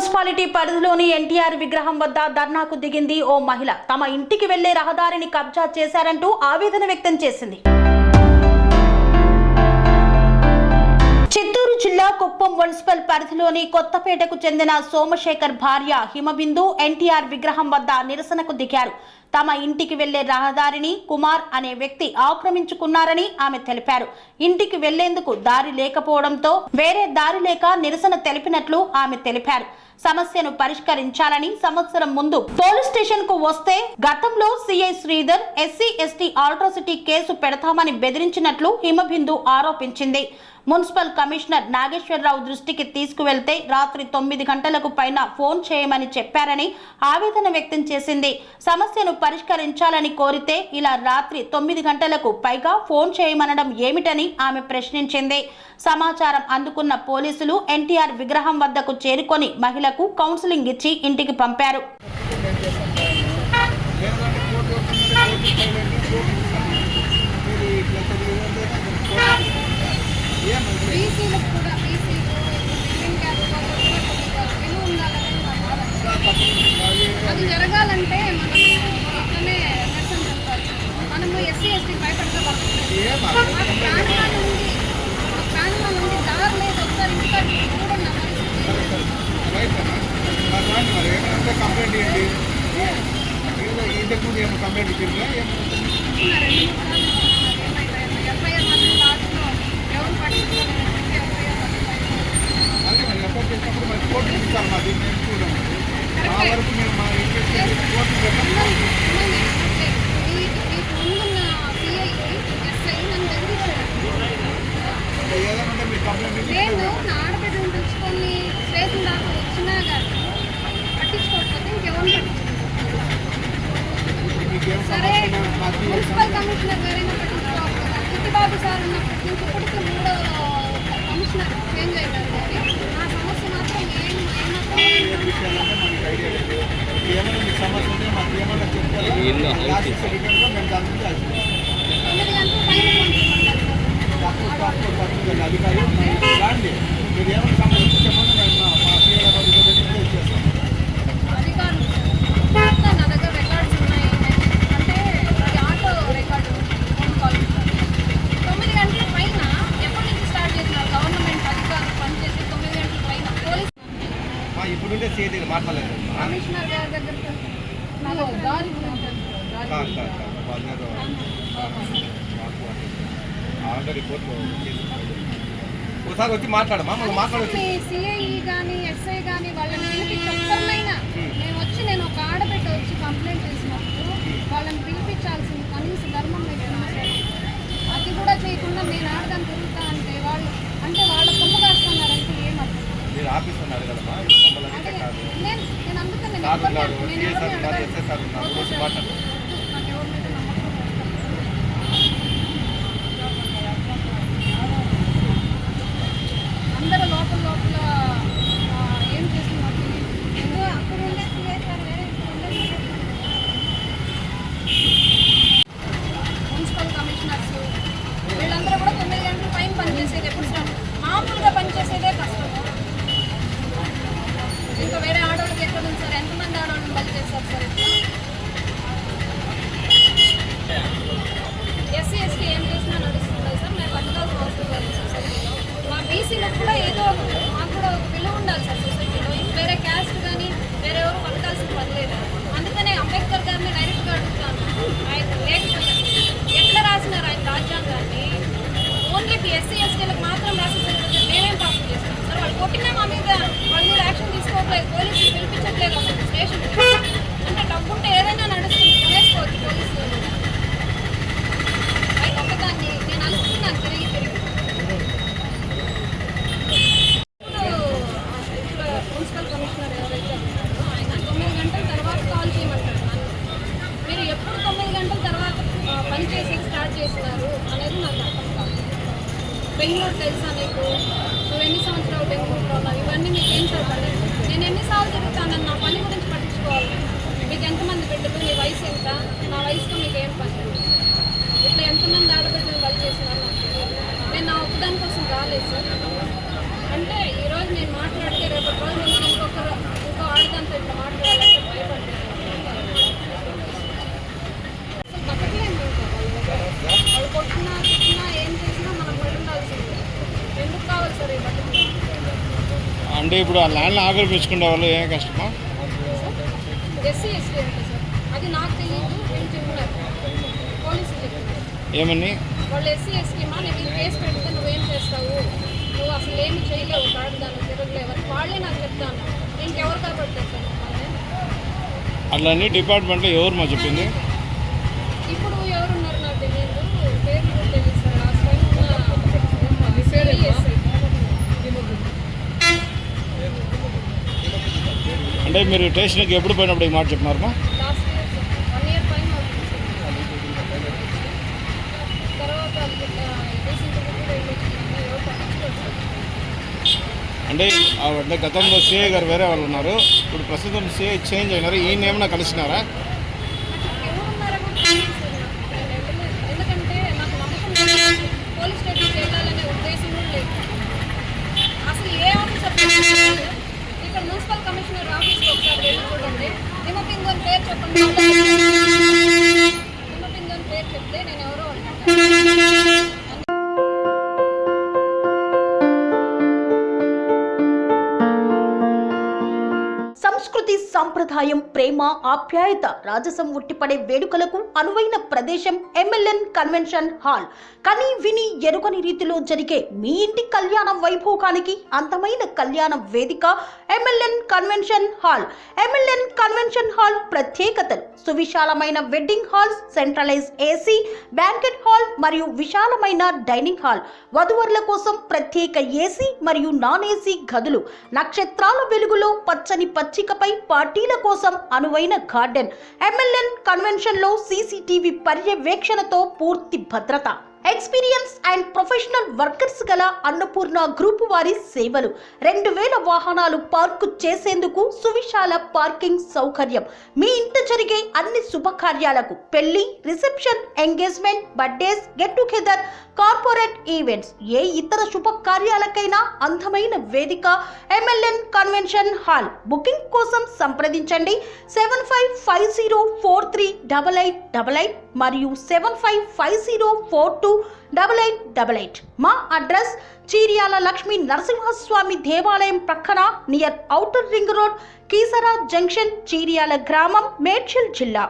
Municipality పరిధిలోని ఎన్టీఆర్ విగ్రహం వద్ద ధర్నాకు దిగింది ఓ మహిళ. తమ ఇంటికి వెళ్లే రహదారిని కబ్జా చేశారంటూ ఆవేదన వ్యక్తం చేసింది. చిత్తూరు జిల్లా కుప్పం మున్సిపల్ పరిధిలోని కొత్తపేటకు చెందిన సోమశేఖర్ భార్య హిమబిందు ఎన్టీఆర్ విగ్రహం వద్ద నిరసనకు దిగారు. తమ ఇంటికి వెళ్లే రహదారిని కుమార్ అనే వ్యక్తి ఆక్రమించుకున్నారని ఆమె తెలిపారు. ఇంటికి వెళ్లేందుకు దారి లేకపోవడంతో వేరే దారి లేక నిరసన తెలిపినట్లు ఆమె తెలిపారు. సమస్యను పరిష్కరించాలని సంవత్సరం ముందు పోలీస్ స్టేషన్ కు వస్తే గతంలో CI Sridhar SC ST atrocity case పెడతామని బెదిరించినట్లు హిమబిందు ఆరోపించింది. మున్సిపల్ కమిషనర్ నాగేశ్వరరావు దృష్టికి తీసుకువెళ్తే రాత్రి 9 గంటలకు పైన ఫోన్ చేయమని చెప్పారని ఆవేదన వ్యక్తం చేసింది. సమస్యను పరిష్కరించాలని కోరితే ఇలా రాత్రి 9 గంటలకు పైగా ఫోన్ చేయమనడం ఏమిటని ఆమె ప్రశ్నించింది. సమాచారం అందుకున్న పోలీసులు ఎన్టీఆర్ విగ్రహం వద్దకు చేరుకొని మహిళకు కౌన్సిలింగ్ ఇచ్చి ఇంటికి పంపారు. అది జరగాలంటే మనము ఎస్సీ ఎస్టీ భయపడతాం. దారి లేదు, ఒకసారి ఇంటికి చూడండి. కంప్లైంట్ ఏంటి? ఇంతకు ముందు ఏమో కంప్లైంట్ ఇచ్చిందా? ఎఫ్ఐఆర్ మాత్రం లాస్ట్లో ఎవరు పట్టించుకోలేదు. ఎఫ్ఐఆర్ చేసినప్పుడు మరి కోర్టు ఇస్తారు. మాది నేను చూడండి ఆ వరకు మేము మా కోర్టు ఏదైనా మీరు కంప్లైంట్ లేదు. నా ఆడబిడ్డను పిలుచుకొని స్టేషన్ దాకా వచ్చినా కానీ పట్టించుకోకపోతే ఇంకెవరు సరే. మున్సిపల్ కమిషనర్ గారైనా పట్టించుకోవాలి. చిట్టిబాబు సార్ ఉన్నప్పటి నుంచి ఇప్పటికీ 3వ కమిషనర్ చేంజ్ అయినారు. ఆ సమస్య మాత్రం ఏమైనా మీకు సమస్య ఉంటే మాకు ఏమన్నా చెప్తారు. మేము దాని గురించి 9 గంటల పైన అధికారి రాండి. మీరు ఏమైనా సమస్య చెప్పండి. మేము మా చేస్తాం. అధికారులు నా దగ్గర రికార్డ్స్ ఉన్నాయి. అంటే అది ఆటో రికార్డు ఫోన్ కాల్ 9 గంటల పైన ఎప్పటి నుంచి స్టార్ట్ చేసినారు గవర్నమెంట్ అధికారులు పనిచేసి 9 గంటల పైన పోలీసు ఇప్పుడుంటే సీఏ మాట్లాడలేదు. కమిషనర్ గారి దగ్గర దారి ఒకసారి వచ్చి మాట్లాడమా మనం మాట్లాడచ్చు. సిఐ కానీ ఎస్ఐ కానీ వాళ్ళని పిలిపించి ఒక్కరినైనా నేను ఒక ఆడబిడ్డ వచ్చి కంప్లైంట్ చేసినప్పుడు వాళ్ళని పిలిపించాల్సింది కనీస ధర్మం లేకుండా అది కూడా చేయకుండా నేను ఆడదాన్ని తిరుగుతా అంటే వాళ్ళ కొమ్ము కాస్తున్నారంటే ఏమర్థం? మీరు ఆఫీస్ ఉన్నారు కదమ్మా, నేను అందుకని అందరూ లోపల ఏం చేస్తున్నారు? అక్కడ ఉండే మున్సిపల్ కమిషనర్స్ వీళ్ళందరూ కూడా 9 గంటల పైన పనిచేసేది. ఎప్పుడు మామూలుగా పనిచేసేదే కష్టం. ఇంకా వేరే ఆడవాళ్ళకి ఎక్కడ ఉంది సార్? ఎంతమంది ఆడవాళ్ళని బలి చేస్తారు సార్? ఎస్సీ ఎస్టీ ఏం చేసినా నడుస్తుంది సార్. మేము పట్టుకోవాల్సిన అవసరం లేదు సొసైటీలో. మా బీసీలకు కూడా ఏదో మాకు కూడా ఒక విలువ ఉండాలి సార్ సొసైటీలో. వేరే క్యాస్ట్ కానీ వేరే ఎవరు పలకాల్సిన పని లేదు. అందుకనే అంబేద్కర్ గారిని డైరెక్ట్గా అడుగుతాను. ఆయన లేకపోతే ఎట్లా రాసినారు ఆయన రాజ్యాంగాన్ని? ఓన్లీ ఎస్సీ ఎస్టీలకు మాత్రం రాసేసరికి మేమేం పాపం చేస్తాం సార్? వాళ్ళు కొట్టినా మా మీద వాళ్ళ మీద యాక్షన్ తీసుకోవట్లేదు. పోలీసులు పిలిపించట్లేదు అసలు స్టేషన్. అంటే డబ్బుంటే ఏదైనా నడుస్తుంది, కొనేసుకోవచ్చు పోలీసులు. ఆయన ఒకదాన్ని నేను అనుకుంటున్నాను తిరిగి ఇప్పుడు మున్సిపల్ కమిషనర్ ఎవరైతే ఉన్నారో ఆయన 9 గంటల తర్వాత కాల్ చేయమంటారు. మీరు ఎప్పుడు 9 గంటల తర్వాత పనిచేసి స్టార్ట్ చేస్తున్నారు అనేది నాకు అర్థం కాదు. బెంగళూరు తెలుసా నీకు? నువ్వు ఎన్ని సంవత్సరాలు బెంగళూరులో ఉన్నావు? ఇవన్నీ మీకు ఏం సరిపడలేదు. నేను ఎన్నిసార్లు తిరుగుతానని నా పని గురించి పట్టించుకోవాలి. మీకు ఎంతమంది బిడ్డలు? నీ వయసు ఎంత? నా వయసుతో మీకు ఏం పని? ఇట్లా ఎంతమంది ఆడబిడ్డలు వాళ్ళు చేసినారు? నేను నా ఒక్కదాని కోసం రాలేదు సార్. అంటే ఈరోజు నేను మాట్లాడితే రేపటి రోజు నేను ఇంకొకరు అంటే ఇప్పుడు ఆ ల్యాండ్ని ఆక్రమించుకునే వాళ్ళు ఏం కష్టమా? ఎస్సీ ఎస్టీ అంటే సార్ అది నాకు తెలియదు, వీళ్ళు చెప్తున్నారు, పోలీసులు చెప్తున్నారు. ఏమని? వాళ్ళు ఎస్సీ ఎస్టీ మా నేను కేసు పెడితే నువ్వేం చేస్తావు, నువ్వు అసలు ఏమి చేయలేవు, కాదు దాన్ని తిరగలేవని వాళ్ళే నాకు చెప్తాను. ఇంకెవరు కాబట్టారు సార్ మమ్మల్ని? అట్లన్నీ డిపార్ట్మెంట్లో ఎవరు మా చెప్పింది? ఇప్పుడు ఎవరున్నారు నాకు తెలియదు, పేర్లు కూడా తెలియదు సార్. లాస్ట్ టైం అంటే మీరు స్టేషన్కి ఎప్పుడు పోయినప్పుడు ఈ మాట చెప్పినారమ్మా? లాస్ట్ ఇయర్ సార్ 1 year పైన అవుతుంది సార్. తర్వాత రీసెంట్గా కూడా వెళ్ళొచ్చింది, ఎవరు పట్టించుకోరు సార్. అంటే గతంలో సిఐ గారు వేరే వాళ్ళు ఉన్నారు, ఇప్పుడు ప్రస్తుతం సిఐ చేంజ్ అయినారు, ఈయన ఏమైనా కలిసినారా? ఎవరున్నారో కూడా తెలియదు సార్ నాకు. నేను వెళ్ళలేదు, ఎందుకంటే నాకు నమ్మకం లేదు, పోలీస్ స్టేషన్కి వెళ్ళాలనే ఉద్దేశం కూడా లేదు. అసలు ఏ ఆఫీసర్ ఇక్కడ మున్సిపల్ కమిషనర్ ఆఫీస్కి ఒకసారి వెళ్ళి చూడండి, హిమబిందు పేరు చెప్పండి, హిమబిందు పేరు చెప్తే నేను ఎవరో అనుకుంటాను. సంస్కృతి, సంప్రదాయం, ప్రేమ, ఆప్యాయత, రాజసం ఉట్టిపడే వేడుకలకు అనువైన ప్రదేశం ఎంఎల్ఎన్ కన్వెన్షన్ హాల్. కని విని ఎరుగని రీతిలో జరిగే మీ ఇంటి కళ్యాణ వైభోగానికి అందమైన కళ్యాణ వేదిక MLN convention hall. MLN convention hall ప్రత్యేకతలు: సువిశాలమైన wedding halls, centralise AC banquet hall మరియు విశాలమైన డైనింగ్ హాల్, వధువరుల కోసం ప్రత్యేక ఏసీ మరియు నాన్ ఏసీ గదులు, నక్షత్రాల వెలుగులో పచ్చని పచ్చికపై పార్టీల కోసం అనువైన గార్డెన్. ఎంఎల్ఎన్ కన్వెన్షన్ లో సీసీటీవీ పర్యవేక్షణతో పూర్తి భద్రత. ఎక్స్పీరియన్స్ అండ్ ప్రొఫెషనల్ వర్కర్స్ గల అన్నపూర్ణ గ్రూప్ వారి సేవలు. 2000 వాహనాలు పార్కు చేసేందుకు సువిశాల పార్కింగ్ సౌకర్యం. మీ ఇంట జరిగే అన్ని శుభకార్యాలకు, పెళ్లి, reception, engagement, birthdays, get together, corporate events, ఏ ఇతర శుభకార్యాలకైనా అందమైన వేదిక ఎంఎల్ఎన్ కన్వెన్షన్ హాల్. బుకింగ్ కోసం సంప్రదించండి 7550438888 మరియు 7550428888. మా అడ్రస్ చీర్యాల లక్ష్మీ నరసింహస్వామి దేవాలయం ప్రక్కన, near outer ring road, Keesara junction, Cheeryal గ్రామం, మేడ్చల్ జిల్లా.